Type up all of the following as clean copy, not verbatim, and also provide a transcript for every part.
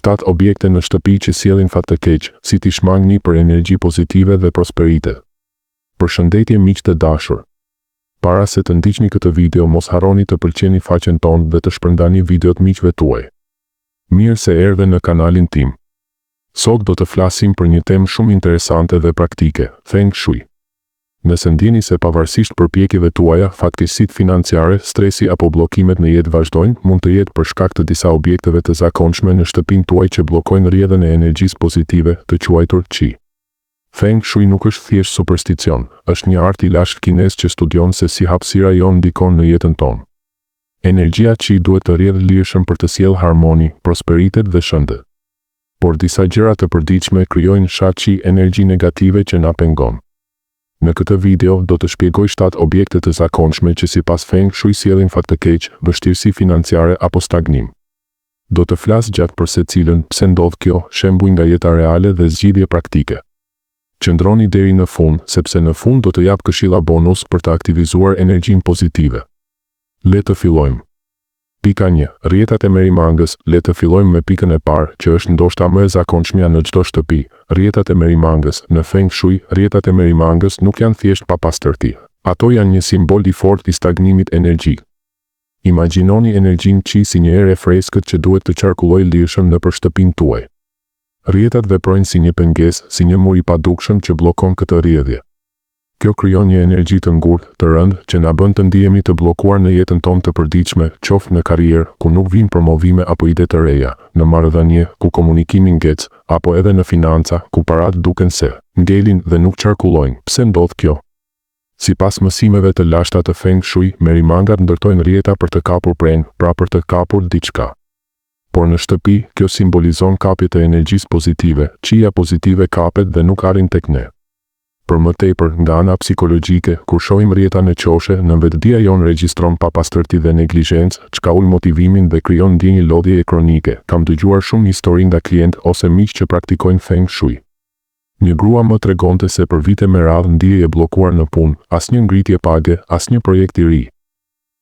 7 objekte në shtëpi që sjellin fat të keq, si t'i shmangni për energji pozitive dhe prosperitet. Përshëndetje miq të dashur. Para se të ndiqni këtë video, mos harroni të pëlqeni faqen tonë dhe të shpërndani videot miqve tuaj. Mirë se erdhe në kanalin tim. Sot do të flasim për një temë shumë interesante dhe praktike, Feng Shui. Nëse ndjeni se pavarësisht përpjekjeve tuaja, fatkeqësitë financiare, stresi apo bllokimet në jetë vazhdojnë, mund të jetë për shkak të disa objekteve të zakonshme në shtëpinë tuaj që bllokojnë rrjedhën e energjisë pozitive, të quajtur Qi. Feng Shui nuk është thjesht supersticion, është një art i lashtë kinez që studion se si hapësira jon ndikon në jetën tonë. Energjia Qi duhet të rrjedhë lirshëm për të sjellë harmoni, prosperitet dhe shëndet. Por disa gjëra të përditshme krijojnë shat Qi, energji negative që na pengon. Në këtë video do të shpjegoj 7 objekte të zakonshme që sipas Feng Shui sjellin fat të keq, vështirësi financiare apo stagnim. Do të flas gjatë për secilën, pse ndodh kjo, shembuj nga jeta reale dhe zgjidhje praktike. Qëndroni deri në fund, sepse në fund do të jap këshilla bonus për të aktivizuar energjinë pozitive. Le të fillojmë. Pika 1. Rrjetat e merimangës. Le të fillojmë me pikën e parë, që është ndoshta më e zakonshmja në çdo shtëpi. Rrjetat e merimangës. Në Feng Shui, rrjetat e merimangës nuk janë thjesht papastërti. Ato janë një simbol i fortë i stagnimit energjik. Imagjinoni energjinë Qi si një erë e freskët që duhet të qarkullojë lirshëm nëpër shtëpinë tuaj. Rrjetat veprojnë si një pengesë, si një mur i padukshëm që bllokon këtë rrjedhje. Kjo krijon një energji të ngurtë, të rëndë, që na bën të ndihemi të bllokuar në jetën tonë të përditshme, qoftë në karrierë, ku nuk vijnë promovime apo ide të reja, në marrëdhënie, ku komunikimi ngec, apo edhe në financa, ku parat duken se ngelin dhe nuk qarkullojnë. Pse ndodh kjo? Sipas mësimeve të lashta të Feng Shui, merimangat ndërtojnë rrjeta për të kapur prenë, pra për të kapur diçka. Por në shtëpi, kjo simbolizon kapje të energjisë pozitive, Qia pozitive kapet dhe nuk arrin tek ne. Për më tepër, nga ana psikologjike, kur shohim rrjeta në qoshe, në vetdia jonë regjistron papastërti dhe neglizhencë, çka ul motivimin dhe krijon ndjenjë lodhjeje kronike. Kam dëgjuar shumë histori nga klientë ose miq që praktikojnë Feng Shui. Një grua më tregonte se për vite me radhë ndihej e bllokuar në punë, asnjë ngritje page, asnjë projekt i ri.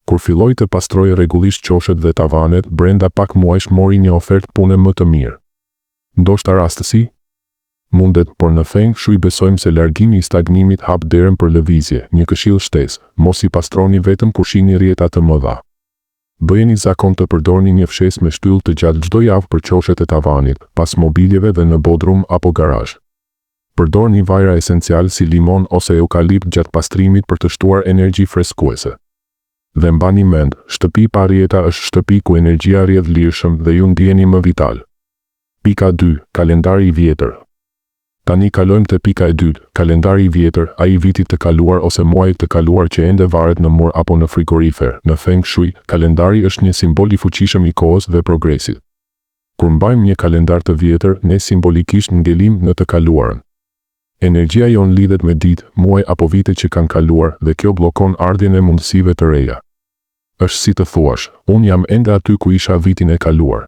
Kur filloi të pastrojë rregullisht qoshet dhe tavanet, brenda pak muajsh mori një ofertë pune më të mirë. Ndoshta rastësi? Mundet, por në Feng Shui besojmë se largimi i stagnimit hap derën për lëvizje. Një këshill shtesë: mos i pastroni vetëm kur shihni rrjeta të mëdha. Bëjeni zakon të përdorni një fshesë me shtyllë të gjatë çdo javë për qoshet e tavanit, pas mobiljeve dhe në bodrum apo garazh. Përdorni vajra esencial si limon ose eukalipt gjatë pastrimit për të shtuar energji freskuese. Dhe mbani mend, shtëpi pa rrjeta është shtëpi ku energjia rrjedh lirshëm dhe ju ndiheni më vital. Pika 2. Kalendari i vjetër. Tani kalojmë te pika e dytë, kalendari i vjetër, ai i vitit të kaluar ose muajit të kaluar që ende varet në mur apo në frigorifer. Në Feng Shui, kalendari është një simbol i fuqishëm i kohës dhe progresit. Kur mbajmë një kalendar të vjetër, ne simbolikisht ngelim në të kaluarën. Energjia jon lidhet me ditë, muaj apo vite që kanë kaluar dhe kjo bllokon ardhjen e mundësive të reja. Është si të thuash, unë jam ende aty ku isha vitin e kaluar.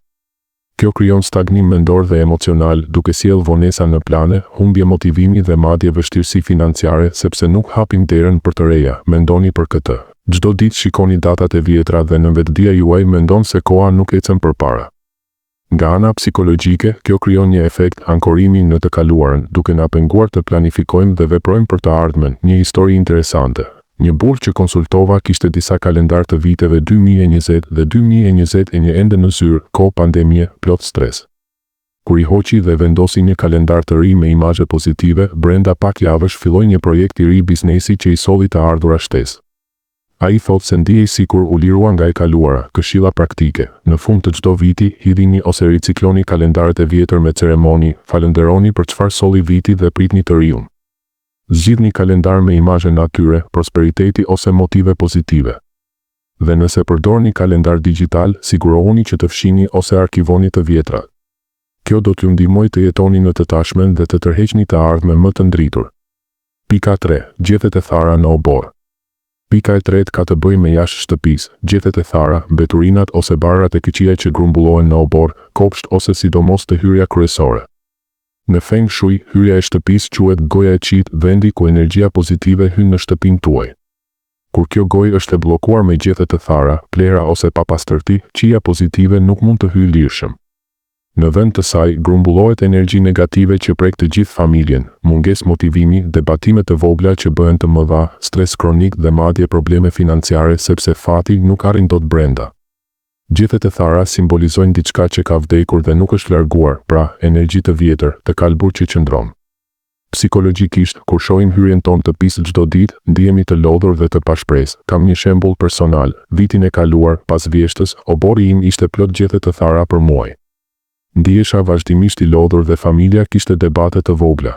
Kjo krijon stagnim mendor dhe emocional, duke sjellë vonesa në plane, humbje motivimi dhe madje vështirësi financiare sepse nuk hapim derën për të reja. Mendoni për këtë. Çdo ditë shikoni datat e vjetra dhe në vetdia juaj mendon se koha nuk ecën përpara. Nga ana psikologjike, kjo krijon një efekt ankorimi në të kaluarën, duke na penguar të planifikojmë dhe veprojmë për të ardhmen. Një histori interesante. Një burr që konsultova kishte disa kalendar të viteve 2020 dhe 2021 ende në zyrë, kohë pandemie, plot stres. Kur i hoqi dhe vendosi një kalendar të ri me imazhe pozitive, brenda pak javësh filloi një projekt i ri biznesi që i solli të ardhura shtesë. Ai thotë se ndihej sikur u lirua nga e kaluara. Këshilla praktike: në fund të çdo viti, hidhini ose ricikloni kalendarët e vjetër me ceremoni, falenderoni për çfarë solli viti dhe pritni të riun. Zgjidhni kalendar me imazhe natyre, prosperiteti ose motive pozitive. Dhe nëse përdorni kalendar digital, sigurohuni që të fshini ose arkivoni të vjetrat. Kjo do t'ju ndihmojë të jetoni në të tashmen dhe të tërheqni të ardhmen më të ndritur. Pika 3. Gjethet e thara në obor. Pika e tretë ka të bëjë me jashtë shtëpisë, gjethet e thara, mbeturinat ose barrat e këqija që grumbullohen në obor, kopsht ose sidomos të hyrja kryesore. Në Feng Shui, hyrja e shtëpisë quhet goja e Qit, vendi ku energjia pozitive hyn në shtëpinë tuaj. Kur kjo gojë është e bllokuar me gjethe të thara, plera ose papastërti, Qia pozitive nuk mund të hyjë lirshëm. Në vend të saj, grumbullohet energji negative që prek të gjithë familjen, mungesë motivimi, debatime të vogla që bëhen të mëdha, stres kronik dhe madje probleme financiare sepse fati nuk arrin dot brenda. Gjethet e thara simbolizojnë diçka që ka vdekur dhe nuk është larguar, pra energji të vjetër, të kalbur që qëndron. Psikologjikisht, kur shohim hyrjen tonë të pisë çdo ditë, ndihemi të lodhur dhe të pashpresë. Kam një shembull personal, vitin e kaluar, pas vjeshtës, obori im ishte plot gjethe të thara për muaj. Ndihesha vazhdimisht i lodhur dhe familja kishte debate të vogla.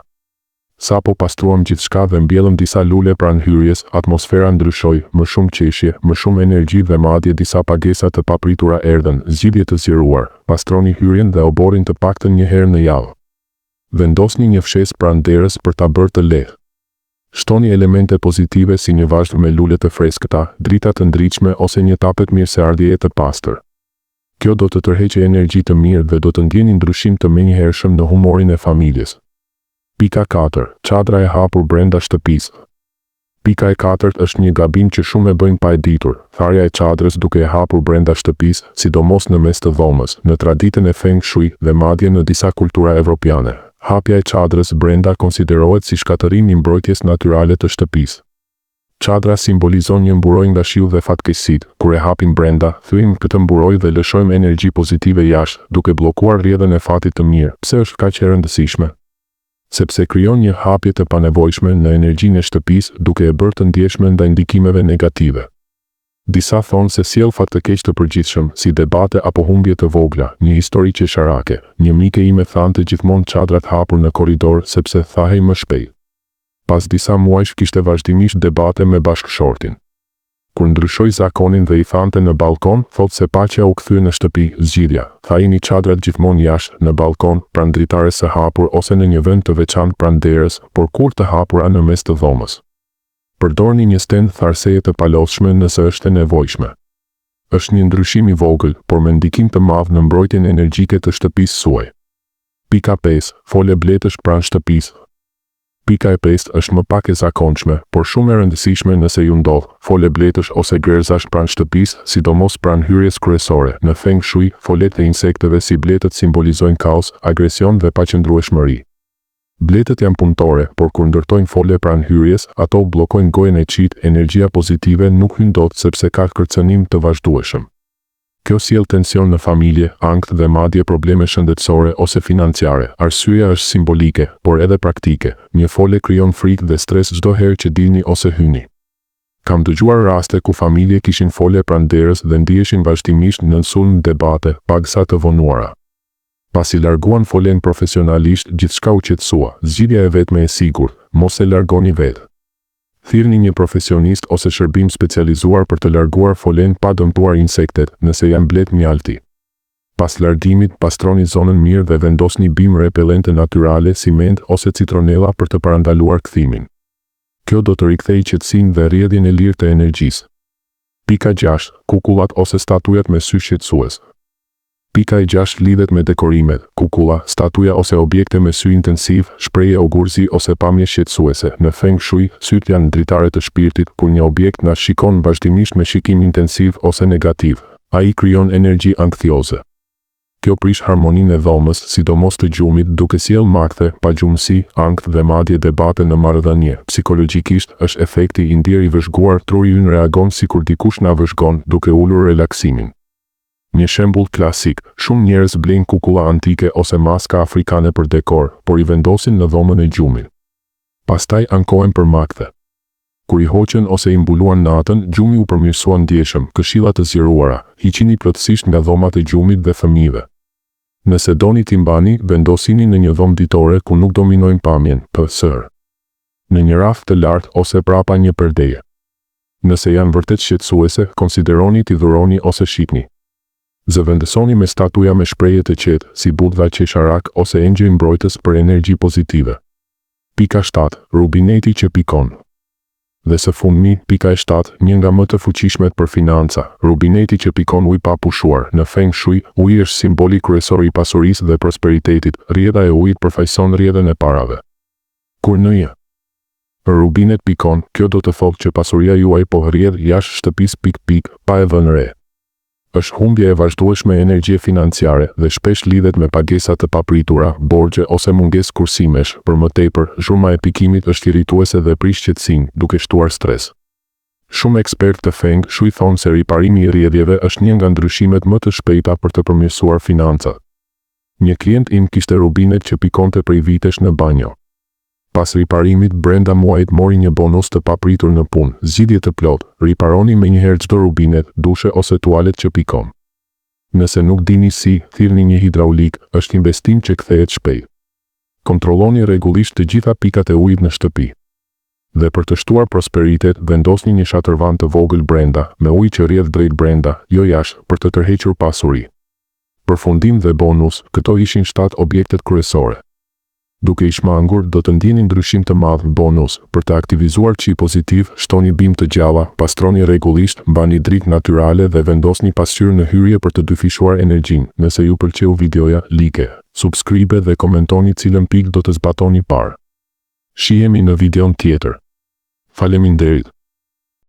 Sa po pastruam gjithçka dhe mbjellëm disa lule pranë hyrjes, atmosfera ndryshoi, më shumë qeshje, më shumë energji dhe madje disa pagesa të papritura erdhën, zgjidhje të zgjeruar, pastroni hyrjen dhe oborin të paktën një herë në javë. Vendosni një fshesë pranë derës për ta bërë të lehtë. Shtoni elemente pozitive si një vazhd me lule të freskëta, drita të ndriqme ose një tapet mirëseardhjeje të pastër. Kjo do të tërheqë energji të mirë dhe do të ndjeni ndryshim të menjëhershëm në humorin e familjes. Pika 4. Çadra e hapur brenda shtëpisë. Pika e 4 është një gabim që shumë e bëjnë pa e ditur, tharja e çadrës duke e hapur brenda shtëpisë, sidomos në mes të dhomës, në traditën e Feng Shui dhe madje në disa kultura evropiane. Hapja e çadrës brenda konsiderohet si shkatërim i mbrojtjes natyrale të shtëpisë. Çadra simbolizon një mburojë nga shiu dhe fatkeqësitë. Kur e hapim brenda, thyejmë këtë mburojë dhe lëshojmë energji pozitive jashtë, duke bllokuar rrjedhën e fatit të mirë. Pse është kaq e rëndësishme? Sepse krijon një hapje të panevojshme në energjinë e shtëpisë, duke e bërë të ndjeshme ndaj ndikimeve negative. Disa thonë se sjell fat të keq të përgjithshëm, si debate apo humbje të vogla. Një histori qesharake. Një mike ime thante gjithmonë çadrat hapur në korridor sepse thahej më shpejt. Pas disa muajsh kishte vazhdimisht debate me bashkëshortin. Kur ndryshoi zakonin dhe i thante në balkon, thotë se paqja u kthye në shtëpi. Zgjidhja: thajini çadrat gjithmonë jashtë, në balkon, pranë dritares së hapur ose në një vend të veçantë pranë derës, por kur të hapura në mes të dhomës. Përdorni një stend tharseje të palodhshme nëse është e nevojshme. Është një ndryshim i vogël, por me ndikim të madh në mbrojtjen energjike të shtëpisë suaj. Pika 5. Fole bletësh pranë shtëpisë. Pika e 5 është më pak e zakonshme, por shumë e rëndësishme nëse ju ndodh. Fole bletësh ose gërzash pranë shtëpisë, sidomos pranë hyrjes kryesore. Në Feng Shui, folet e insekteve si bletët simbolizojnë kaos, agresion dhe paqëndrueshmëri. Bletët janë punëtore, por kur ndërtojnë fole pranë hyrjes, ato bllokojnë gojën e qit, energjia pozitive nuk hyn dot sepse ka kërcënim të vazhdueshëm. Kjo sjell tension në familje, ankth dhe madje probleme shëndetësore ose financiare. Arsyeja është simbolike, por edhe praktike. Një fole krijon frikë dhe stres çdo herë që dilni ose hyni. Kam dëgjuar raste ku familje kishin fole pranë derës dhe ndiheshin vazhdimisht në sulm debate, pagsa të vonuara. Pasi larguan folen profesionalisht, gjithçka u qetësua. Zgjidhja e vetme e sigurt: mos e largoni vetë. Thirrni një profesionist ose shërbim specializuar për të larguar folen pa dëmtuar insektet, nëse janë blet mjalti. Pas largimit, pastroni zonën mirë dhe vendosni bimë repellente natyrale si mend ose citronella për të parandaluar kthimin. Kjo do të rikthejë qetësinë dhe rrjedhjen e lirë të energjisë. Pika 6. Kukullat ose statujat me sy shqetësues. Pika e 6 lidhet me dekorimet. Kukulla, statuja ose objekte me sy intensiv, shprehje augurzi ose pamje shqetësuese. Në Feng Shui, syt janë dritare të shpirtit. Kur një objekt na shikon vazhdimisht me shikim intensiv ose negativ, ai krijon energji anktioze. Kjo prish harmoninë e dhomës, sidomos të gjumit, duke sjell makthe, pagjumësi, ankth dhe madje debate në marrëdhënie. Psikologjikisht, është efekti i ndier i vëzhguar, truri ynë reagon sikur dikush na vëzhgon, duke ulur relaksimin. Një shembull klasik: shumë njerëz blejnë kukulla antike ose maska afrikane për dekor, por i vendosin në dhomën e gjumit. Pastaj ankohen për makthe. Kur i hoqën ose i mbuluan natën, gjumi u përmirësua ndjeshëm. Këshilla të zgjeruara: hiqini plotësisht nga dhomat e gjumit dhe fëmijëve. Nëse doni t'i mbani, vendosini në një dhomë ditore ku nuk dominojnë pamjen, PS. Në një raft të lartë ose prapa një perdeje. Nëse janë vërtet shqetësuese, konsideroni t'i dhuroni ose shitni. Zëvendësoni me statuja me shprehje të qetë, si Buddha qesharak ose engjëj mbrojtës për energji pozitive. Pika 7. Rubineti që pikon. Dhe së fundmi, pika e 7, një nga më të fuqishmet për financa. Rubineti që pikon ujë pa pushuar. Në Feng Shui, uji është simboli kryesor i pasurisë dhe prosperitetit. Rrjedha e ujit përfaqëson rrjedhën e parave. Kur në një rubinet pikon, kjo do të thotë që pasuria juaj po rrjedh jashtë shtëpisë pa e vënë re. është humbja e vazhdueshme e energjie financiare dhe shpesh lidhet me pagesa të papritura, borxhe ose mungesë kursimesh. Për më tepër, zhurma e pikimit është irrituese dhe prish qetësinë, duke shtuar stres. Shumë ekspertë të Feng Shui thonë se riparimi i rrjedhjeve është një nga ndryshimet më të shpejta për të përmirësuar financat. Një klient im kishte rubinet që pikonte prej vitesh në banjo. Pas riparimit brenda muajit mori një bonus të papritur në punë, zgjidhje të plotë, riparoni menjëherë çdo rubinet, dushe ose tualet që pikon. Nëse nuk dini si, thirrni një hidraulik, është investim që kthehet shpejt. Kontrolloni rregullisht të gjitha pikat e ujit në shtëpi. Dhe për të shtuar prosperitet, vendosni një shatërvan të vogël brenda, me ujë që rrjedh drejt brenda, jo jashtë, për të tërhequr pasuri. Përfundim dhe bonus, këto ishin 7 objektet kryesore. Duke i shmangur, do të ndjeni ndryshim të madh në bonus. Për të aktivizuar qi pozitiv, shtoni bimë të gjalla, pastroni rregullisht, mbani dritë natyrale dhe vendosni pasqyrë në hyrje për të dyfishuar energjinë. Nëse ju pëlqeu videoja, like, subscribe dhe komentoni cilën pikë do të zbatoni parë. Shihemi në videon tjetër. Faleminderit.